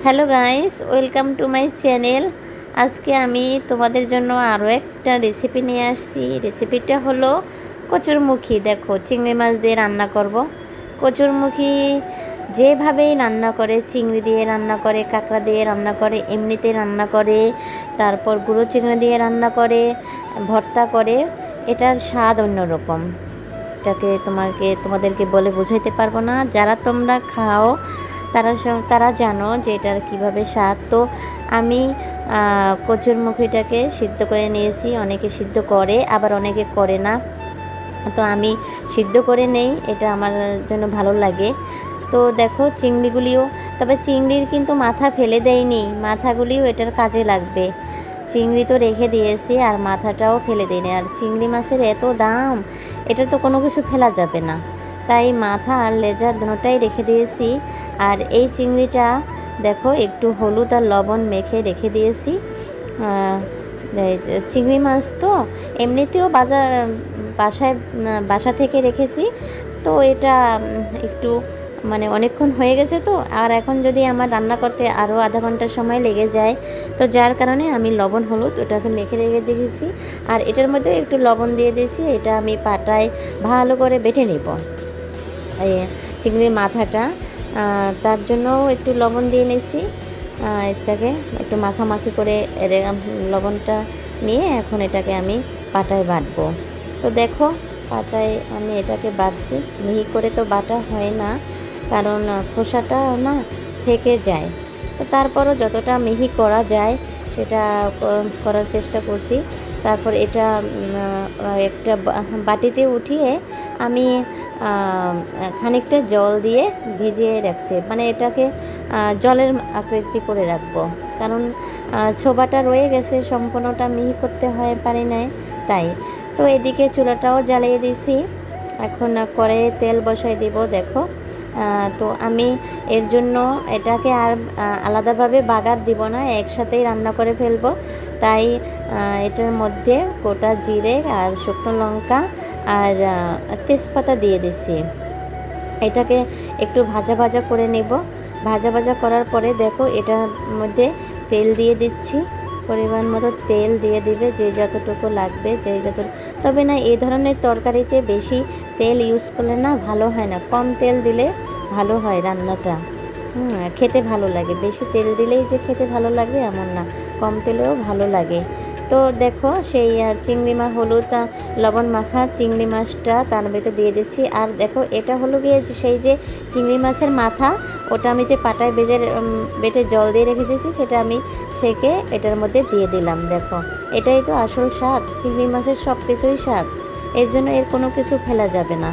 Hello guys, welcome to my channel. আজকে আমি তোমাদের জন্য আরও একটা রেসিপি নিয়ে আসছি। রেসিপিটা হলো কচুরমুখী। দেখো, চিংড়ি মাছ দিয়ে রান্না করব। কচুরমুখী যেভাবেই রান্না করে, চিংড়ি দিয়ে রান্না করে, কাঁকড়া দিয়ে রান্না করে, এমনিতে রান্না করে, তারপর গুঁড়ো চিংড়ি দিয়ে রান্না করে, ভর্তা করে, এটার স্বাদ অন্যরকম। এটাকে তোমাদেরকে বলে বোঝাইতে পারবো না। যারা তোমরা খাও তারা জানো যে এটার কীভাবে স্বাদ। তো আমি কচুরমুখীটাকে সিদ্ধ করে নিয়েছি। অনেকে সিদ্ধ করে, আবার অনেকে করে না। তো আমি সিদ্ধ করে নেই, এটা আমার জন্য ভালো লাগে। তো দেখো চিংড়িগুলিও, তবে চিংড়ির কিন্তু মাথা ফেলে দেয়নি, মাথাগুলিও এটার কাজে লাগবে। চিংড়ি তো রেখে দিয়েছি, আর মাথাটাও ফেলে দিইনি। আর চিংড়ি মাছের এত দাম, এটা তো কোনো কিছু ফেলা যাবে না, তাই মাথা আর লেজা দুটোটাই রেখে দিয়েছি। আর এই চিংড়িটা দেখো একটু হলুদ আর লবণ মেখে রেখে দিয়েছি। চিংড়ি মাছ তো এমনিতেও বাসা থেকে রেখেছি। তো এটা একটু অনেকক্ষণ হয়ে গেছে। তো আর এখন যদি আমার রান্না করতে আরও আধা ঘন্টার সময় লেগে যায়, তো যার কারণে আমি লবণ হলুদ ওটাকে মেখে রেখে দিয়েছি। আর এটার মধ্যে একটু লবণ দিয়ে দিয়েছি। এটা আমি পাটায় ভালো করে বেটে নিব এই চিংড়ির মাথাটা। তার জন্য একটু লবণ দিয়ে নিয়েছি। এটাকে একটু মাখামাখি করে লবণটা নিয়ে এখন এটাকে আমি পাটায় বাটবো। তো দেখো, পাটায় আমি এটাকে বাটছি। মিহি করে তো বাটা হয় না, কারণ খোসাটা না থেকে যায়। তো তারপরও যতটা মিহি করা যায় সেটা করার চেষ্টা করছি। তারপর এটা একটা বাটিতে উঠিয়ে আমি খানিকটা জল দিয়ে ভিজিয়ে রাখছি। এটাকে জলের আকৃতি করে রাখবো, কারণ ছোবাটা রয়ে গেছে, সম্পূর্ণটা মিহি করতে পারি নাই, তাই। তো এদিকে চুলাটাও জ্বালিয়ে দিয়েছি। এখন কড়াইয়ে তেল বসাই দিব। দেখো, তো আমি এর জন্য এটাকে আর আলাদাভাবে বাগার দিব না, একসাথেই রান্না করে ফেলবো। তাই এটার মধ্যে গোটা জিরে আর শুকনো লঙ্কা আর তেজপাতা দিয়ে দিছি। এটাকে একটু ভাজা ভাজা করে নেব। ভাজা ভাজা করার পরে দেখো এটার মধ্যে তেল দিয়ে দিচ্ছি। পরিমাণ মতো তেল দিয়ে দিবে, যে যতটুকু লাগবে, তবে না, এই ধরনের তরকারিতে বেশি তেল ইউজ করলে না ভালো হয় না। কম তেল দিলে ভালো হয় রান্নাটা, খেতে ভালো লাগে। বেশি তেল দিলেই যে খেতে ভালো লাগবে এমন না, কম তেলেও ভালো লাগে। তো দেখো সেই চিংড়ি মাছ, হলুদ লবণ মাখা চিংড়ি মাছটা তার ভিতরে দিয়ে দিচ্ছি। আর দেখো এটা হলো গিয়ে সেই যে চিংড়ি মাছের মাথা, ওটা আমি যে পাটায় বেটে জল দিয়ে রেখে দিয়েছি, সেটা আমি সেকে এটার মধ্যে দিয়ে দিলাম। দেখো, এটাই তো আসল স্বাদ। চিংড়ি মাছের সব কিছুই স্বাদ, এর জন্য এর কোনো কিছু ফেলা যাবে না,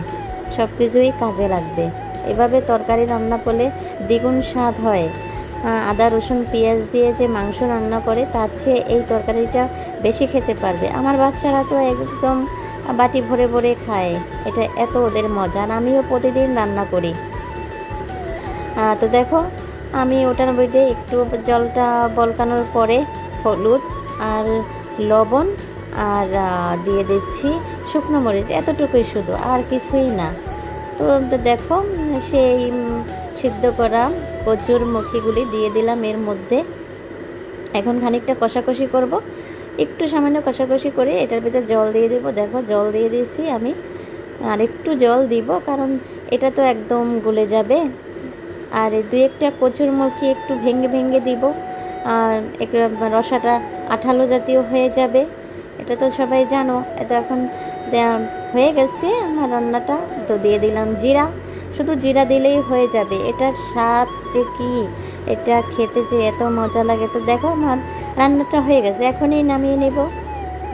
সব কিছুই কাজে লাগবে। এভাবে তরকারি রান্না করলে দ্বিগুণ স্বাদ হয়। আদা রসুন পেঁয়াজ দিয়ে যে মাংস রান্না করে, তার চেয়ে এই তরকারিটা বেশি খেতে পারবে। আমার বাচ্চারা তো একদম বাটি ভরে ভরে খায়, এটা এত ওদের মজা। আর আমিও প্রতিদিন রান্না করি। তো দেখো, আমি ওটার মধ্যে একটু জলটা বলকানোর পরে হলুদ আর লবণ আর দিয়ে দিচ্ছি শুকনো মরিচ, এতটুকুই শুধু, আর কিছুই না। তো দেখো সেই সিদ্ধ করা কচুরমুখীগুলি দিয়ে দিলাম এর মধ্যে। এখন খানিকটা কষাকষি করব, একটু সামান্য কষাকষি করে এটার ভিতরে জল দিয়ে দেবো। দেখো, জল দিয়ে দিয়েছি আমি, আর একটু জল দিব, কারণ এটা তো একদম গলে যাবে। আর দু একটা কচুরমুখী একটু ভেঙে ভেঙে দিব, একটু রসাটা আঠালো জাতীয় হয়ে যাবে। এটা তো সবাই জানো। এটা এখন হয়ে গেছে আমার রান্নাটা। তো দিয়ে দিলাম জিরা, শুধু জিরা দিলেই হয়ে যাবে। এটার স্বাদ যে কি, এটা খেতে যে এত মজা লাগে। তো দেখো আমার রান্নাটা হয়ে গেছে, এখনই নামিয়ে নেব।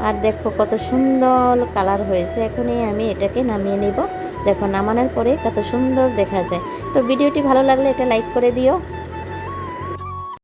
আর দেখো কত সুন্দর কালার হয়েছে, এখনই আমি এটাকে নামিয়ে নেব। দেখো, নামানোর পরে কত সুন্দর দেখা যায়। তো ভিডিওটি ভালো লাগলে এটা লাইক করে দিও।